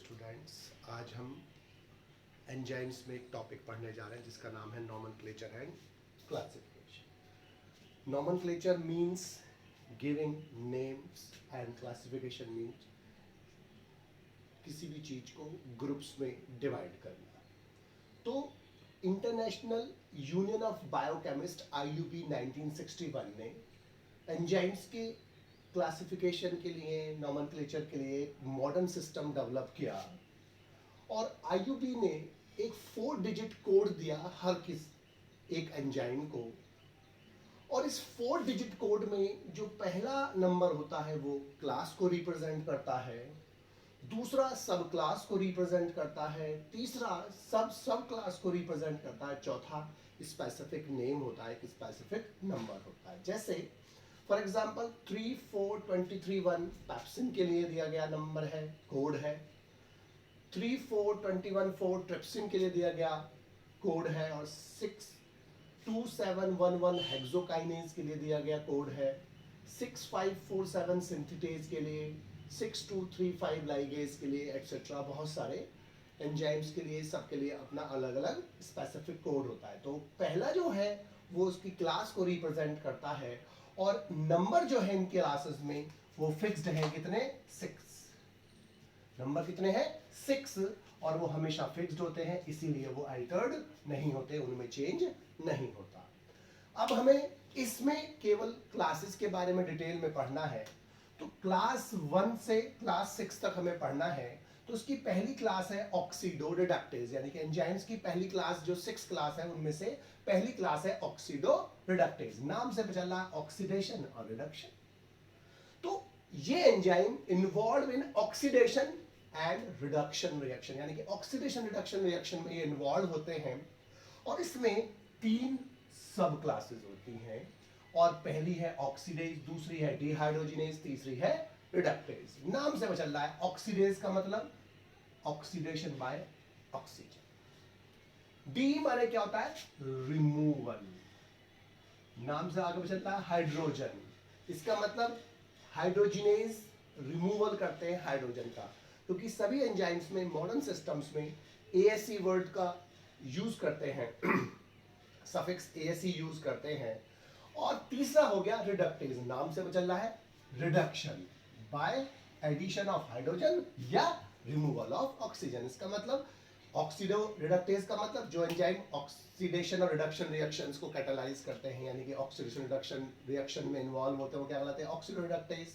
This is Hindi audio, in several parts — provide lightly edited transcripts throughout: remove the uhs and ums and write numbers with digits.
स्टूडेंट्स, आज हम एंजाइम्स में एक टॉपिक पढ़ने जा रहे हैं जिसका नाम है nomenclature and classification. Nomenclature means giving names and classification means किसी भी चीज को ग्रुप्स में डिवाइड करना। तो international union of biochemist IUB 1961 ने एंजाइम्स के क्लासिफिकेशन के लिए, नॉमेनक्लेचर के लिए एक मॉडर्न सिस्टम डेवलप किया और IUB ने एक 4 डिजिट कोड दिया हर एक एंजाइम को। और इस 4 डिजिट कोड में जो पहला नंबर होता है वो क्लास को रिप्रेजेंट करता है, दूसरा सब क्लास को रिप्रेजेंट करता है, तीसरा सब क्लास को रिप्रेजेंट करता है, चौथा स्पेसिफिक नेम होता है, एक स्पेसिफिक नंबर होता है। जैसे फॉर एग्जाम्पल 34231 पैप्सिन के लिए दिया गया नंबर है, कोड है। 34214 ट्रिप्सिन के लिए दिया गया कोड है और 62711 हेक्सोकाइनेज के लिए दिया गया कोड है। 6547 सिंथेटेज के लिए, 6235 लाइगेज के लिए एक्सेट्रा। बहुत सारे एंजाइम्स के लिए, सबके लिए अपना अलग अलग स्पेसिफिक कोड होता है। तो पहला जो है वो उसकी क्लास को रिप्रेजेंट करता है और नंबर जो है इन क्लासेस में वो फिक्स्ड है, कितने? 6। नंबर कितने हैं? 6, और वो हमेशा फिक्स्ड होते हैं, इसीलिए वो अल्टर्ड नहीं होते, उनमें चेंज नहीं होता। अब हमें इसमें केवल क्लासेस के बारे में डिटेल में पढ़ना है। तो क्लास 1 से क्लास 6 तक हमें पढ़ना है। तो उसकी पहली क्लास है ऑक्सीडो रिडक्टेज, यानी कि एंजाइम्स की पहली क्लास जो 6 क्लास है उनमें से पहली क्लास है ऑक्सीडो रिडक्टेज। नाम से पता चला ऑक्सीडेशन और रिडक्शन। तो ये enzyme involve in oxidation and reduction reaction, यानी कि ऑक्सीडेशन रिडक्शन रिएक्शन में ये इन्वॉल्व होते हैं। और इसमें 3 सब क्लासेस होती हैं, और पहली है ऑक्सीडेज, दूसरी है डिहाइड्रोजिनेज, तीसरी है रिडक्टेज। नाम से चल रहा है ऑक्सीडेज का मतलब ऑक्सीडेशन बाय ऑक्सीजन। डी माने क्या होता है? रिमूवल। नाम से आगे चलता है हाइड्रोजन, इसका मतलब हाइड्रोजिनेज रिमूवल करते हैं हाइड्रोजन का, क्योंकि सभी एंजाइम्स में, मॉडर्न सिस्टम्स में ASE वर्ड का यूज करते हैं, सफिक्स ASE यूज करते हैं। और तीसरा हो गया रिडक्टेज, नाम से चल रहा है reduction by addition of hydrogen या रिमूवल ऑफ ऑक्सीजन। इसका मतलब ऑक्सीडो रिडक्टेज का मतलब जो एंजाइम ऑक्सीडेशन और रिडक्शन रिएक्शंस को कैटालाइज करते हैं, यानी कि ऑक्सीडेशन रिडक्शन रिएक्शन में इन्वॉल्व होते हैं, वो क्या कहलाते हैं? Oxidoreductase.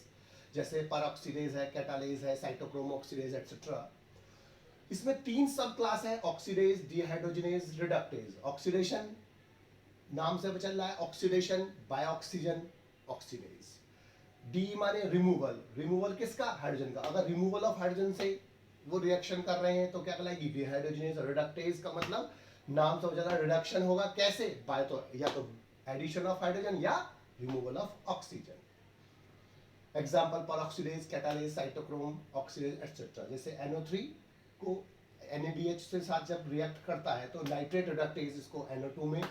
जैसे परऑक्सीडेज है, कैटालेज है, साइटोक्रोम ऑक्सीडेज एक्सेट्रा। इसमें 3 सब क्लास है, ऑक्सीडेज, डिहाइड्रोजिनेज, रिडक्टेज। ऑक्सीडेशन नाम से चल रहा है oxidation by oxygen, oxidase. D माने रिमूवल, रिमूवल किसका? हाइड्रोजन का। अगर रिमूवल ऑफ हाइड्रोजन से वो रिएक्शन कर रहे हैं तो क्या कहलाएगी? डिहाइड्रोजिनेज। और रिडक्टेज का मतलब नाम से चल रहा है रिडक्शन होगा, कैसे? बाय तो या तो एडिशन ऑफ हाइड्रोजन या removal of oxygen. Example peroxidase, catalase, cytochrome oxidase etcetera. जैसे NO3 को NADH से साथ जब रिएक्ट करता है तो नाइट्रेट रिडक्टेज इसको NO2 में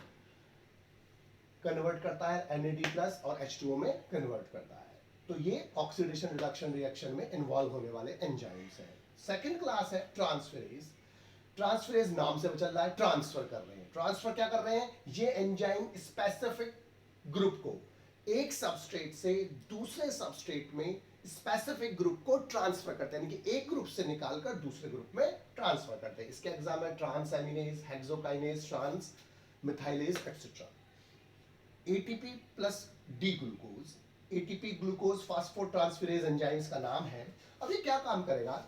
कन्वर्ट करता है, NAD+ और H2O में कन्वर्ट करता है। तो ये ऑक्सीडेशन रिडक्शन रिएक्शन में इन्वॉल्व होने वाले एंजाइम्स हैं। सेकंड क्लास है ट्रांसफेरेज। ट्रांसफेरेज नाम से चल रहा है ट्रांसफर कर रहे हैं। ट्रांसफर क्या कर रहे हैं? ये एंजाइम स्पेसिफिक ग्रुप को एक सबस्ट्रेट से दूसरे सबस्ट्रेट में स्पेसिफिक ग्रुप को ट्रांसफर करते हैं, यानी कि एक ग्रुप से निकालकर दूसरे ग्रुप में ट्रांसफर करते हैं। इसके एग्जाम है transaminase, hexokinase, transmethylase etcetera. ATP plus D glucose, ATP glucose phosphotransferase enzymes का नाम है। अब ये क्या काम करेगा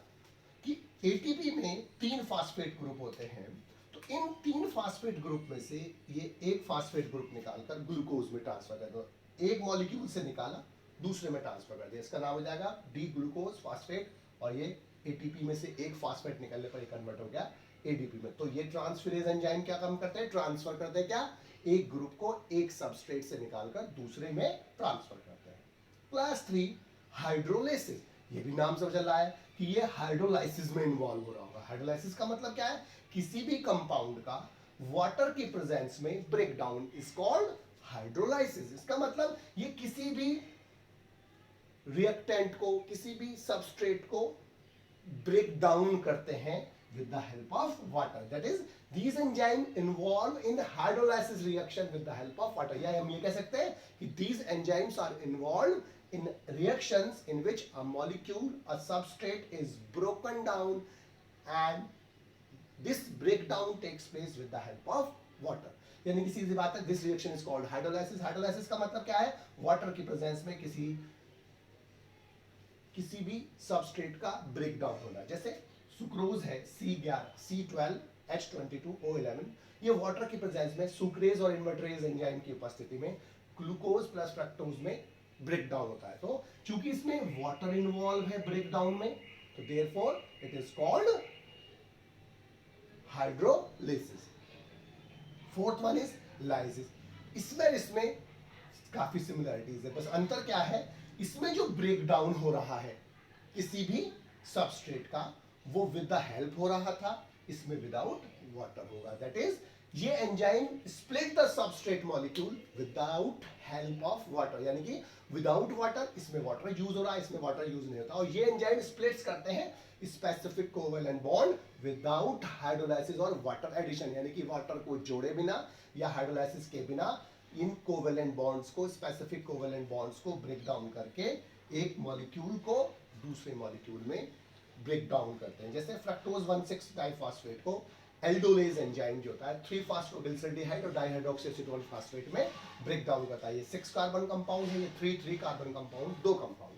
कि ATP में 3 फास्फेट ग्रुप होते हैं, तो इन 3 फास्फेट ग्रुप में से ये एक फास्फेट ग्रुप निकालकर ग्लूकोज में ट्रांसफर कर दो। एक मॉलिक्यूल से निकाला, दूसरे में ट्रांसफर कर दिया, इसका नाम हो जाएगा डी ग्लूकोज फास्फेट। और ये ATP में से एक फास्फेट निकलने पर कन्वर्ट हो गया ADP में। तो ये ट्रांसफेरेज एंजाइम क्या काम करते हैं? ट्रांसफर करते हैं क्या? एक ग्रुप को एक सबस्ट्रेट से निकालकर दूसरे में ट्रांसफर करते हैं। Class 3 hydrolysis. ये भी नाम से चल रहा है कि ये हाइड्रोलाइसिस में इन्वॉल्व हो रहा होगा। हाइड्रोलाइसिस का मतलब क्या है? किसी भी कंपाउंड का वाटर की प्रेजेंस में break down is called hydrolysis. इसका मतलब ये किसी भी रिएक्टेंट को, किसी भी सबस्ट्रेट को ब्रेक डाउन करते हैं with the help of water. That is, these enzymes involve in hydrolysis reaction with the help of water. या हम ये कह सकते हैं कि these enzymes are involved in reactions in which a molecule, a substrate is broken down, and this breakdown takes place with the help of water. यानी कि सीधी बात है, this reaction is called hydrolysis. Hydrolysis का मतलब क्या है? Water की presence में किसी भी सबस्ट्रेट का ब्रेकडाउन होना. जैसे सुक्रोज है C12H22O11, ये वाटर की प्रेजेंस में सुक्रेज और इन्वर्टरेज एंजाइम की उपस्थिति में ग्लूकोज प्लस फ्रक्टोज में ब्रेकडाउन होता है. तो चूंकि इसमें वाटर इन्वॉल्व है ब्रेकडाउन में, तो therefore it is called hydrolysis. Fourth one is lysis. इसमें काफी सिमिलरिटीज है, बस अंतर क्या है, इसमें जो ब्रेकडाउन हो रहा है किसी भी सबस्ट्रेट का, वो विद द हेल्प हो रहा था, इसमें विदाउट वाटर होगा. दैट इज, ये enzyme split the substrate molecule without help of water. यानी कि विदाउट वाटर, इसमें वाटर यूज हो रहा है, इसमें वाटर यूज नहीं होता. और ये एंजाइम स्प्लिट्स करते हैं specific covalent bond without hydrolysis और वाटर एडिशन. यानी कि वाटर को जोड़े बिना या हाइड्रोलाइसिस के बिना इन कोवेलेंट बॉन्ड्स को, स्पेसिफिक कोवेलेंट बॉन्ड्स को ब्रेक डाउन करके एक मॉलिक्यूल को दूसरे मॉलिक्यूल में ब्रेक डाउन करते हैं. जैसे फ्रक्टोज 1,6 डाइफॉस्फेट को एल्डोलेज एंजाइम जो होता है 3-फॉस्फोबिल्सल्डिहाइड और डाइहाइड्रोक्सीएसीटोन फॉस्फेट में ब्रेक डाउन करता है. ये 6 कार्बन कंपाउंड है, ये 3 carbon compound, 2 compound.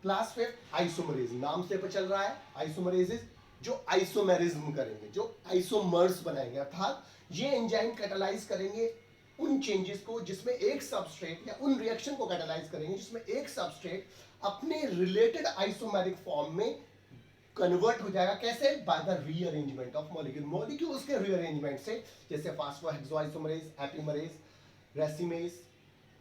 Class 5 isomerase, नाम से पता चल रहा है आइसोमरेज जो आइसोमेरिज्म करेंगे, जो आइसोमर्स बनाएंगे, अर्थात ये एंजाइम कैटालाइज करेंगे उन चेंजेस को जिसमें एक सबस्ट्रेट, या उन रिएक्शन को कैटालाइज करेंगे जिसमें एक सबस्ट्रेट अपने रिलेटेड आइसोमेरिक फॉर्म में कन्वर्ट हो जाएगा. कैसे? By the rearrangement of molecule. Molecules के रीअरेंजमेंट से, जैसे फास्फोहेक्सोआइसोमरेज, एपिमरेज, रेसिमेज,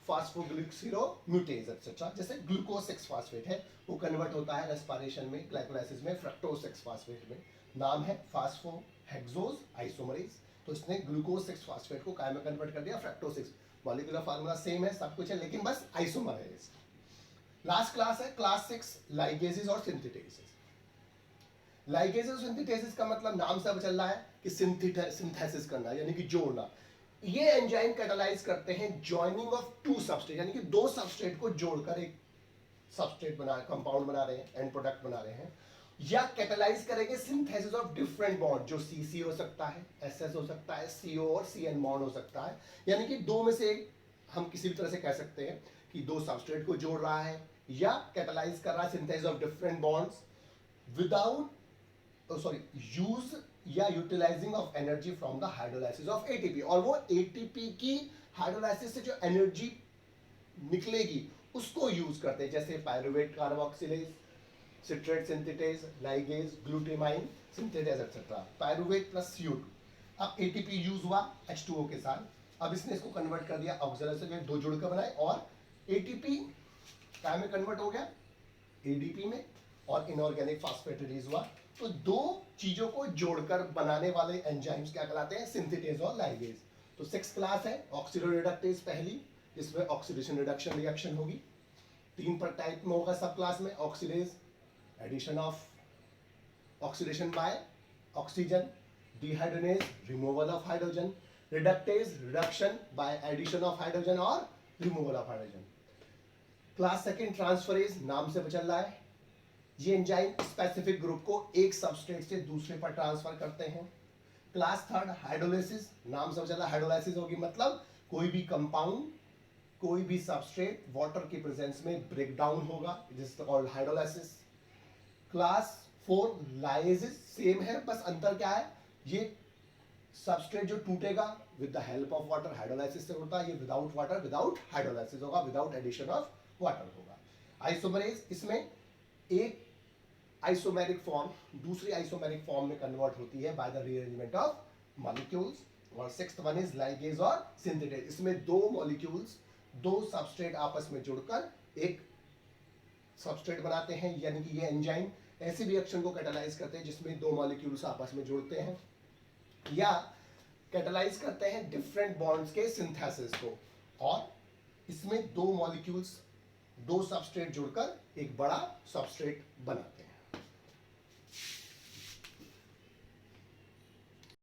फास्फोग्लिसरोम्यूटेज एक्सेट्रा. जैसे ग्लूकोज 6 फास्फेट है, वो कन्वर्ट होता है रेस्पिरेशन में, ग्लाइकोलाइसिस में फ्रक्टोज 6 फास्फेट में. नाम है फास्फोहेक्सोज आइसोमरेज. तो इसने ग्लूकोज 6 फास्फेट को काय में कन्वर्ट कर दिया, फ्रक्टोज 6. मॉलिक्यूलर फार्मूला सेम है, सब कुछ है, लेकिन बस आइसोमर है. लास्ट क्लास है क्लास 6 लाइगेसेस और सिंथेटेसेस. लाइगेसेस और सिंथेटेसेस का मतलब नाम से चल रहा है कि सिंथेसिस करना, यानी कि जोड़ना. ये एंजाइम कैटालाइज करते हैं जॉइनिंग ऑफ 2 सबस्ट्रेट, यानी कि 2 सबस्ट्रेट को जोड़कर एक सबस्ट्रेट बना, कंपाउंड बना रहे हैं, एंड प्रोडक्ट बना रहे हैं. या कैटालाइज करेंगे सिंथेसिस ऑफ डिफरेंट बॉन्ड, जो CC हो सकता है, SS हो सकता है, CO और CN बॉन्ड हो सकता है. यानी कि 2 में से हम किसी भी तरह से कह सकते हैं कि 2 सबस्ट्रेट को जोड़ रहा है या कैटालाइज कर रहा है synthesis of different bonds without use या utilising of energy from the hydrolysis of ATP. और वो ATP की हाइड्रोलाइसिस से जो एनर्जी निकलेगी उसको यूज करते हैं. जैसे pyruvate carboxylase, citrate synthetase, ligase, glutamine synthetase etcetera. Pyruvate plus CO2. अब ATP यूज हुआ H2O के साथ, अब इसने इसको कन्वर्ट कर दिया ऑक्सीजन, 2 जुड़कर बनाए, और ATP क्या में कन्वर्ट हो गया, ADP में, और इनऑर्गेनिक फास्फेट रिलीज हुआ. तो 2 चीजों को जोड़कर बनाने वाले एंजाइम्स क्या कहलाते हैं, सिंथेटेज और लाइगेज. तो 6 क्लास है ऑक्सीडोरिडक्टेज पहली, इसमें ऑक्सीडेशन रिडक्शन रिएक्शन होगी. 3 पर टाइप में होगा सब क्लास में. Oxidase, addition of oxidation by oxygen. Dehydrogenase, removal of hydrogen. Reductase, reduction by addition of hydrogen और removal of hydrogen. Class 2 transferase, नाम से चल रहा है, ये एंजाइम स्पेसिफिक ग्रुप को एक सबस्ट्रेट से दूसरे पर ट्रांसफर करते हैं. क्लास 3 हाइड्रोलाइसिस, नाम से चल रहा है हाइड्रोलाइसिस होगी, मतलब कोई भी कंपाउंड, कोई भी सबस्ट्रेट वाटर की प्रेजेंस में ब्रेक डाउन होगा, this is called hydrolysis. Class 4 lysis, same है, बस अंतर क्या है, ये सबस्ट्रेट जो टूटेगा with the help of water hydrolysis से होता है, ये विदाउट वाटर विदाउट हाइड्रोलाइसिस होगा, विदाउट एडिशन ऑफ वाटर होगा. आइसोमरेज, इसमें एक आइसोमेरिक फॉर्म दूसरी आइसोमेरिक फॉर्म में कन्वर्ट होती है by the rearrangement of molecules. और 6th वन इज लाइगेज और सिंथेटेज. इसमें 2 मॉलिक्यूल्स, 2 सबस्ट्रेट आपस में जुड़कर एक सबस्ट्रेट बनाते हैं. यानी कि ये एंजाइम ऐसी रिएक्शन को कैटालाइज करते हैं जिसमें 2 मॉलिक्यूल्स आपस में जुड़ते हैं, या कैटालाइज करते हैं डिफरेंट बॉन्ड्स के सिंथेसिस को. और इसमें 2 मॉलिक्यूल्स दो सबस्ट्रेट जुड़कर एक बड़ा सबस्ट्रेट बनाते हैं।